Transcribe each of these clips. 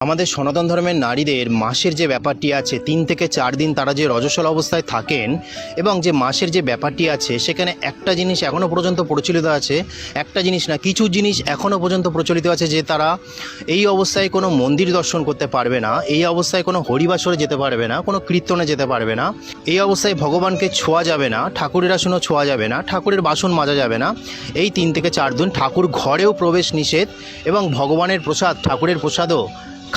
আমাদের সনাতন ধর্মের নারীদের মাসের যে ব্যাপারটি আছে 3 থেকে 4 দিন তারা যে রজস্বলা অবস্থায় থাকেন এবং যে মাসের যে ব্যাপারটি আছে সেখানে একটা জিনিস এখনও পর্যন্ত প্রচলিত আছে, একটা জিনিস না কিছু জিনিস এখনও পর্যন্ত প্রচলিত আছে যে তারা এই অবস্থায় কোনো মন্দির দর্শন করতে পারবে না, এই অবস্থায় কোনো হরিবাসরে যেতে পারবে না, কোনো কীর্তনে যেতে পারবে না, এই অবস্থায় ভগবানকে ছোঁয়া যাবে না, ঠাকুরের আসনও ছোঁয়া যাবে না, ঠাকুরের বাসন মাজা যাবে না। এই 3 থেকে 4 দিন ঠাকুর ঘরেও প্রবেশ নিষেধ এবং ভগবানের প্রসাদ ঠাকুরের প্রসাদও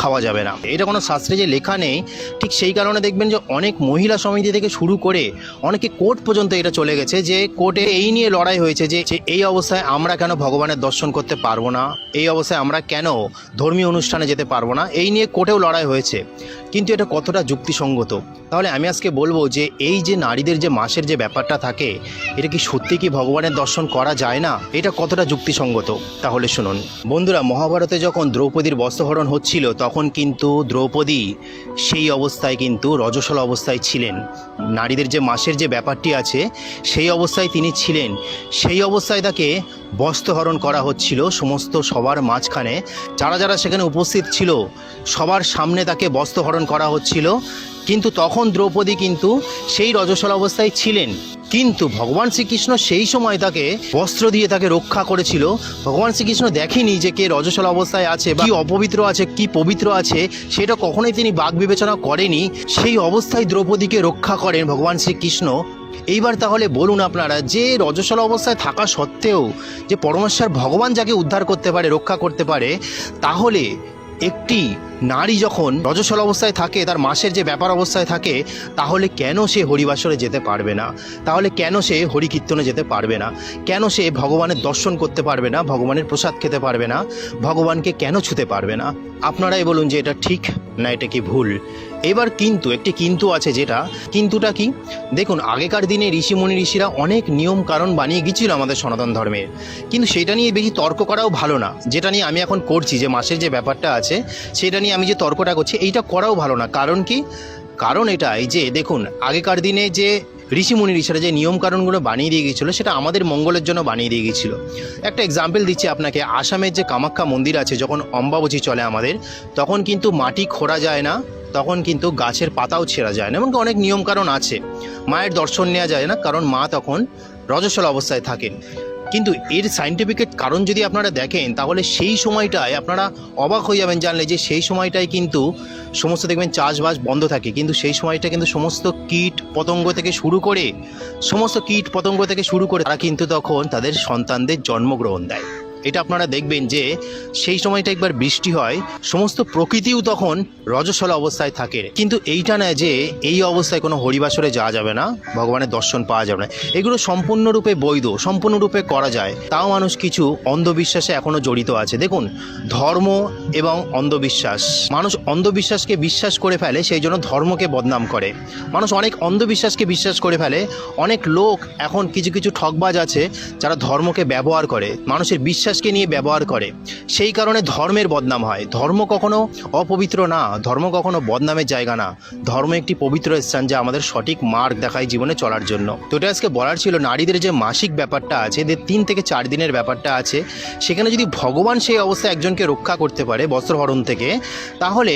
খাওয়া যাবে না। এটা কোনো শাস্ত্রে যে লেখা নেই, ঠিক সেই কারণে দেখবেন যে অনেক মহিলা সমিতি থেকে শুরু করে অনেকে কোর্ট পর্যন্ত এটা চলে গেছে, যে কোর্টে এই নিয়ে লড়াই হয়েছে যে এই অবস্থায় আমরা কেন ভগবানের দর্শন করতে পারবো না, এই অবস্থায় আমরা কেন ধর্মীয় অনুষ্ঠানে যেতে পারবো না, এই নিয়ে কোর্টেও লড়াই হয়েছে। কিন্তু এটা কতটা যুক্তিসঙ্গত? তাহলে আমি আজকে বলবো যে এই যে নারীদের যে মাসের যে ব্যাপারটা থাকে, এটা কি সত্যি কি ভগবানের দর্শন করা যায় না? এটা কতটা যুক্তিসঙ্গত? তাহলে শুনুন বন্ধুরা, মহাভারতে যখন দ্রৌপদীর বস্ত্রহরণ হচ্ছিল তখন কিন্তু দ্রৌপদী সেই অবস্থায় কিন্তু রজস্বলা অবস্থায় ছিলেন। নারীদের যে মাসের যে ব্যাপারটি আছে সেই অবস্থায় তিনি ছিলেন। সেই অবস্থায় তাকে বস্ত্রহরণ করা হচ্ছিল সমস্ত সবার মাঝখানে, যারা যারা সেখানে উপস্থিত ছিল সবার সামনে তাকে বস্ত্রহরণ করা হচ্ছিল। কিন্তু তখন দ্রৌপদী কিন্তু সেই রজস্বলা অবস্থায় ছিলেন, কিন্তু ভগবান শ্রীকৃষ্ণ সেই সময় তাকে বস্ত্র দিয়ে তাকে রক্ষা করেছিল। ভগবান শ্রীকৃষ্ণ দেখেনি যে কে রজস্বলা অবস্থায় আছে, কি অপবিত্র আছে, কি পবিত্র আছে, সেটা কখনোই তিনি বাক বিবেচনা করেনি। সেই অবস্থায় দ্রৌপদীকে রক্ষা করেন ভগবান শ্রীকৃষ্ণ। এইবার তাহলে বলুন আপনারা, যে রজস্বলা অবস্থায় থাকা সত্ত্বেও যে পরমেশ্বর ভগবান যাকে উদ্ধার করতে পারে, রক্ষা করতে পারে, তাহলে একটি নারী যখন রজস্বলা অবস্থায় থাকে, তার মাসের যে ব্যাপার অবস্থায় থাকে, তাহলে কেন সে হরিবাসরে যেতে পারবে না? তাহলে কেন সে হরিকীর্তনে যেতে পারবে না? কেন সে ভগবানের দর্শন করতে পারবে না, ভগবানের প্রসাদ খেতে পারবে না, ভগবানকে কেন ছুতে পারবে না? আপনারাই বলুন যে এটা ঠিক না এটা কি ভুল? এবার কিন্তু একটি কিন্তু আছে, যেটা কিন্তুটা কি দেখুন, আগেকার দিনে ঋষিরা অনেক নিয়ম কারণ বানিয়ে গিয়েছিল আমাদের সনাতন ধর্মের, কিন্তু সেটা নিয়ে বেশি তর্ক করাও ভালো না। যেটা নিয়ে আমি এখন করছি, যে মাসের যে ব্যাপারটা আছে সেটা নিয়ে আমি যে তর্কটা করছি, এইটা করাও ভালো না। কারণ কি? কারণ এটাই যে দেখুন, আগেকার দিনে যে ঋষিরা যে নিয়ম কারণগুলো বানিয়ে দিয়ে গিয়েছিলো, সেটা আমাদের মঙ্গলের জন্য বানিয়ে দিয়ে গিয়েছিলো। একটা এক্সাম্পল দিচ্ছি আপনাকে, আসামের যে কামাখ্যা মন্দির আছে, যখন অম্বাবচী চলে আমাদের, তখন কিন্তু মাটি খোঁড়া যায় না, তখন কিন্তু গাছের পাতাও ছেঁড়া যায় না, এবং অনেক নিয়মকানুন আছে। মায়ের দর্শন নেওয়া যায় না, কারণ মা তখন রজস্বলা অবস্থায় থাকেন। কিন্তু এর সায়েন্টিফিক কারণ যদি আপনারা দেখেন, তাহলে সেই সময়টায় আপনারা অবাক হয়ে যাবেন জানলে যে সেই সময়টায় কিন্তু সমস্ত দেখবেন চাষবাস বন্ধ থাকে, কিন্তু সেই সময়টা কিন্তু সমস্ত কীট পতঙ্গ থেকে শুরু করে তারা কিন্তু তখন তাদের সন্তানদের জন্মগ্রহণ দেয়। এটা আপনারা দেখবেন যে সেই সময়টা একবার বৃষ্টি হয়, সমস্ত প্রকৃতিও তখন রজস্বলা অবস্থায় থাকে। কিন্তু এইটা নয় যে এই অবস্থায় কোনো হরিবাসরে যাওয়া যাবে না, ভগবানের দর্শন পাওয়া যাবে না। এগুলো সম্পূর্ণরূপে বৈধ, সম্পূর্ণরূপে করা যায়। তাও মানুষ কিছু অন্ধবিশ্বাসে এখনও জড়িত আছে। দেখুন, ধর্ম এবং অন্ধবিশ্বাস, মানুষ অন্ধবিশ্বাসকে বিশ্বাস করে ফেলে, সেই জন্য ধর্মকে বদনাম করে। মানুষ অনেক অন্ধবিশ্বাসকে বিশ্বাস করে ফেলে। অনেক লোক এখন কিছু ঠকবাজ আছে যারা ধর্মকে ব্যবহার করে, মানুষের বিশ্বাসকে নিয়ে ব্যবহার করে, সেই কারণে ধর্মের বদনাম হয়। ধর্ম কখনো অপবিত্র না, ধর্ম কখনো বদনামের জায়গা না। ধর্ম একটি পবিত্র স্থান, যা আমাদের সঠিক মার্গ দেখায় জীবনে চলার জন্য। তো এটা আজকে বলার ছিল, নারীদের যে মাসিক ব্যাপারটা আছে, যে 3 থেকে 4 দিনের ব্যাপারটা আছে, সেখানে যদি ভগবান সেই অবস্থায় একজনকে রক্ষা করতে পারে বস্ত্রহরণ থেকে, তাহলে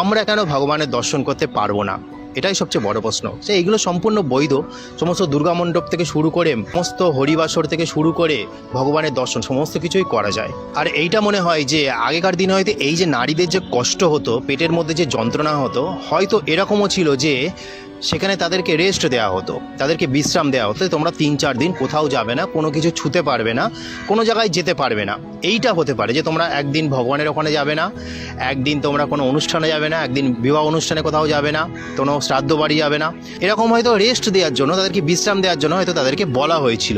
আমরা কেন ভগবানের দর্শন করতে পারবো না? এটাই সবচেয়ে বড় প্রশ্ন। যে এইগুলো সম্পূর্ণ বৈধ, সমস্ত দুর্গা মণ্ডপ থেকে শুরু করে সমস্ত হরিবাসর থেকে শুরু করে ভগবানের দর্শন সমস্ত কিছুই করা যায়। আর এইটা মনে হয় যে আগেকার দিনে হয়তো এই যে নারীদের যে কষ্ট হতো, পেটের মধ্যে যে যন্ত্রণা হতো, হয়তো এরকমও ছিল যে সেখানে তাদেরকে রেস্ট দেওয়া হতো, তাদেরকে বিশ্রাম দেওয়া হতো। তোমরা 3-4 দিন কোথাও যাবে না, কোনো কিছু ছুতে পারবে না, কোনো জায়গায় যেতে পারবে না। এইটা হতে পারে যে তোমরা একদিন ভগবানের ওখানে যাবে না, একদিন তোমরা কোনো অনুষ্ঠানে যাবে না, একদিন বিবাহ অনুষ্ঠানে কোথাও যাবে না, কোনো শ্রাদ্ধ বাড়ি যাবে না। এরকম হয়তো রেস্ট দেওয়ার জন্য, তাদেরকে বিশ্রাম দেওয়ার জন্য হয়তো তাদেরকে বলা হয়েছিল।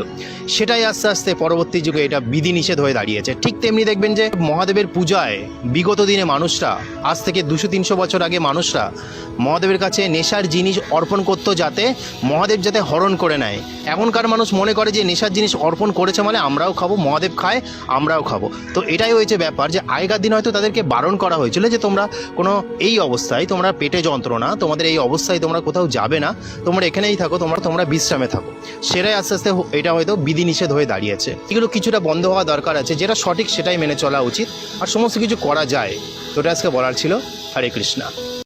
সেটাই আস্তে আস্তে পরবর্তী যুগে এটা বিধিনিষেধ হয়ে দাঁড়িয়েছে। ঠিক তেমনি দেখবেন যে মহাদেবের পূজায় বিগত দিনে মানুষরা, আজ থেকে 200-300 বছর আগে মানুষরা মহাদেবের কাছে নেশার জিনিস অর্পণ করতো যাতে মহাদেব যাতে হরণ করে নেয়। এখনকার মানুষ মনে করে যে নেশার জিনিস অর্পণ করেছে মানে আমরাও খাবো, মহাদেব খায় আমরাও খাবো। তো এটাই হয়েছে ব্যাপার, যে আগেকার দিন হয়তো তাদেরকে বারণ করা হয়েছিল যে তোমরা কোনো এই অবস্থায়, তোমরা পেটে যন্ত্রণা, তোমাদের এই অবস্থায় তোমরা কোথাও যাবে না, তোমরা এখানেই থাকো, তোমরা বিশ্রামে থাকো। সেটাই আস্তে আস্তে এটা হয়তো বিধিনিষেধ হয়ে দাঁড়িয়েছে। এগুলো কিছুটা বন্ধ হওয়া দরকার আছে, যেটা সঠিক সেটাই মেনে চলা উচিত, আর সমস্ত কিছু করা যায়। তো এটা আজকে বলার ছিল। হরে কৃষ্ণা।